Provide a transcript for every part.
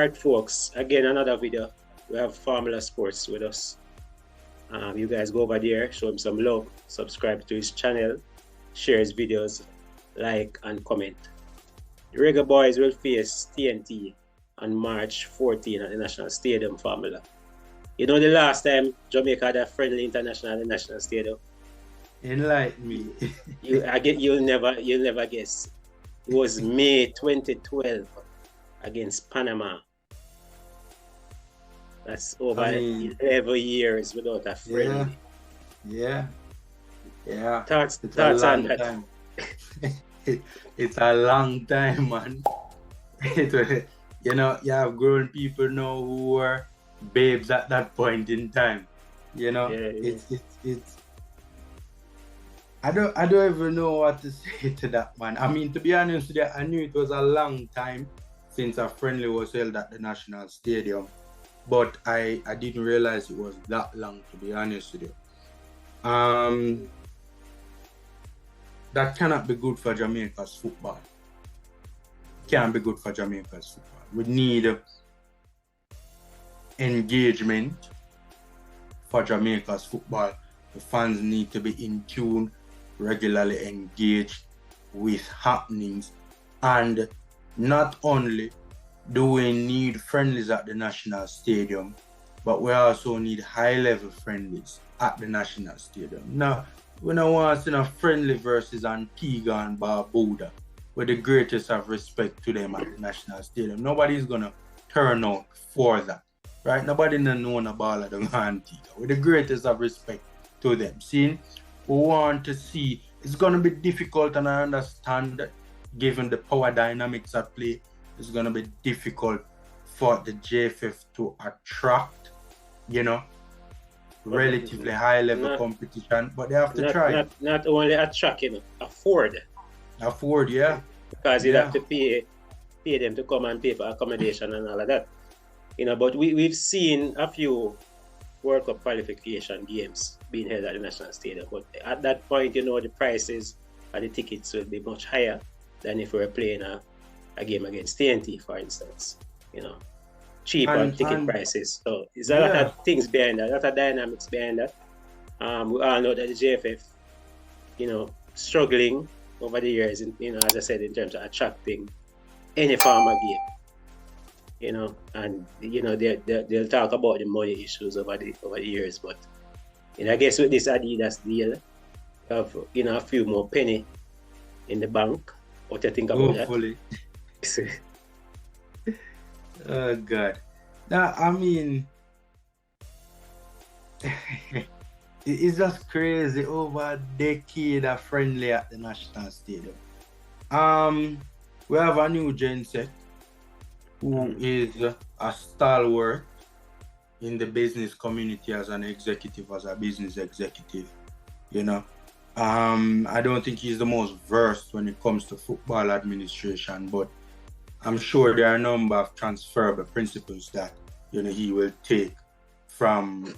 Alright folks, again another video. We have Formula Sports with us. You guys go over there, show him some love, subscribe to his channel, share his videos, like and comment. The Reggae Boyz will face TNT on March 14 at the National Stadium Formula. You know the last time Jamaica had a friendly international at the National Stadium? Enlighten me. You'll never guess. It was May 2012 against Panama. That's over 11 years without a friendly. Yeah. Thoughts on that? Time. It's a long time, man. You have grown people now who were babes at that point in time. It's I don't even know what to say to that, man. I mean, to be honest with you, I knew it was a long time since a friendly was held at the National Stadium, but I didn't realize it was that long, to be honest with you. That cannot be good for Jamaica's football. Can't be good for Jamaica's football. We need engagement for Jamaica's football. The fans need to be in tune, regularly engaged with happenings, and not only do we need friendlies at the National Stadium, but we also need high-level friendlies at the National Stadium. Now, we don't want to see a friendly versus Antigua and Barbuda, with the greatest of respect to them at the National Stadium. Nobody's gonna turn out for that, right? Nobody know a ball at the Antigua, with the greatest of respect to them. See, we want to see, it's gonna be difficult, and I understand that given the power dynamics at play, it's gonna be difficult for the JFF to attract, relatively high level competition, but they have to try. Not only attract, afford. Afford, yeah. Because you have to pay them to come and pay for accommodation and all of that. But we've seen a few World Cup qualification games being held at the National Stadium. But at that point, the prices of the tickets will be much higher than if we were playing a game against TNT, for instance. Cheaper ticket prices. So there's a lot of things behind that, a lot of dynamics behind that. We all know that the JFF, struggling over the years, as I said, in terms of attracting any form of game. And they'll talk about the money issues over the years, but I guess with this Adidas deal, you have a few more penny in the bank. What do you think about Hopefully. Oh God. Now, I mean, it's just crazy. Over a decade of friendly at the National Stadium. We have a new gen set who is a stalwart in the business community as an executive, as a business executive. I don't think he's the most versed when it comes to football administration, but I'm sure there are a number of transferable principles that he will take from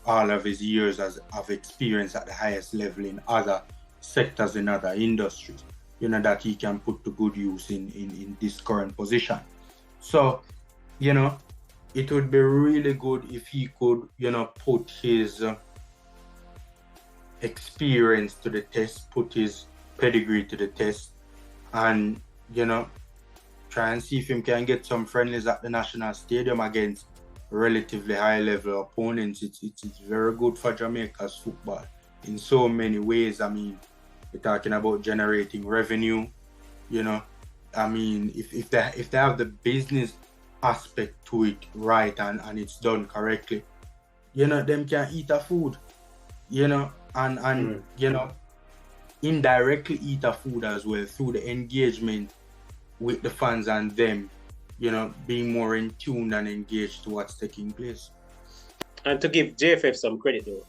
all of his years of experience at the highest level in other sectors, in other industries, that he can put to good use in this current position. So, it would be really good if he could, put his experience to the test, put his pedigree to the test, and, try and see if he can get some friendlies at the National Stadium against relatively high-level opponents. It's very good for Jamaica's football in so many ways. I mean, we're talking about generating revenue, I mean, if they have the business aspect to it right and it's done correctly, them can eat a food, and indirectly eat a food as well through the engagement with the fans and them, being more in tune and engaged to what's taking place. And to give JFF some credit though,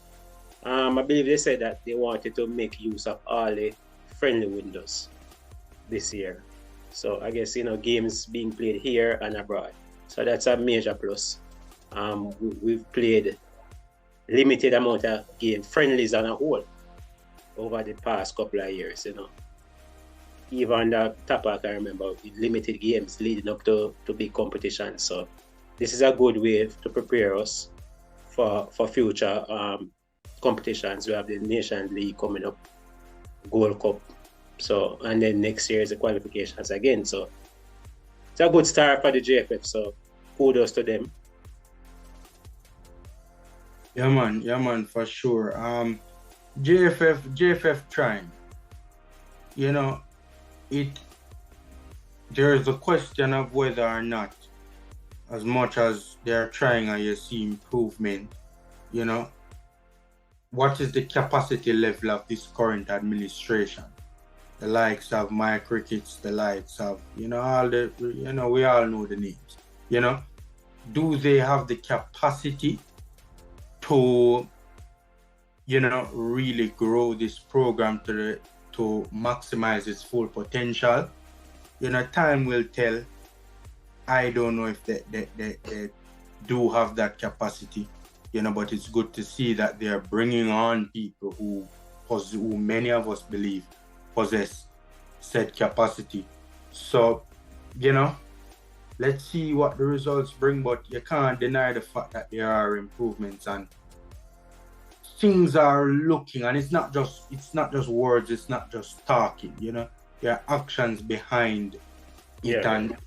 I believe they said that they wanted to make use of all the friendly windows this year. So I guess, games being played here and abroad. So that's a major plus. We've played limited amount of game friendlies on a whole over the past couple of years, even the top, I can remember, limited games leading up to big competitions. So this is a good way to prepare us for future competitions. We have the Nations League coming up, Gold Cup. So, and then next year is the qualifications again. So it's a good start for the JFF. So kudos to them. Yeah, man, for sure. JFF trying. You know, there's a question of whether or not, as much as they're trying and you see improvement, you know, what is the capacity level of this current administration? The likes of My Crickets, the likes of, all the, we all know the names, do they have the capacity to, really grow this program to maximize its full potential? Time will tell. I don't know if they do have that capacity, but it's good to see that they're bringing on people who many of us believe possess said capacity. So, let's see what the results bring, but you can't deny the fact that there are improvements and things are looking, and it's not just words, it's not just talking, there are actions behind it, and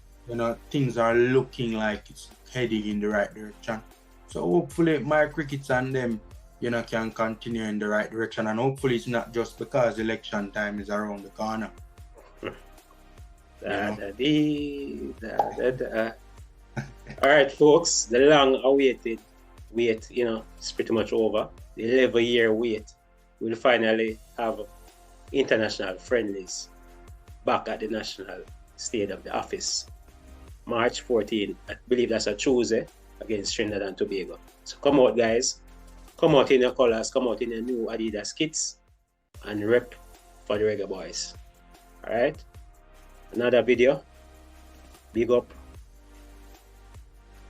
things are looking like it's heading in the right direction. So hopefully My Crickets and them, can continue in the right direction, and hopefully it's not just because election time is around the corner. All right, folks, the long-awaited wait, it's pretty much over. The 11-year wait. We'll finally have international friendlies back at the National Stadium, the office, March 14. I believe that's a Tuesday against Trinidad and Tobago. So come out, guys. Come out in your colors. Come out in your new Adidas kits and rep for the Reggae Boyz. All right. Another video. Big up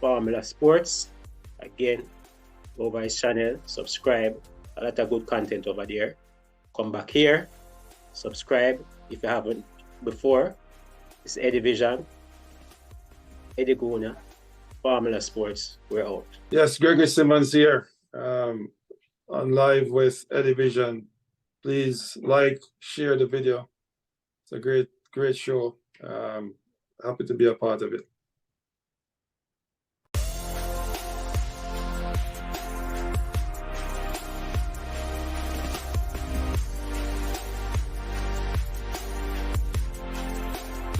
Formula Sports. Again, over his channel. Subscribe. A lot of good content over there. Come back here. Subscribe if you haven't before. It's Eddie Vision, Eddie Guna, Formula Sports. We're out. Yes, Gregory Simmons here, on live with Eddie Vision. Please like, share the video. It's a great show. Happy to be a part of it.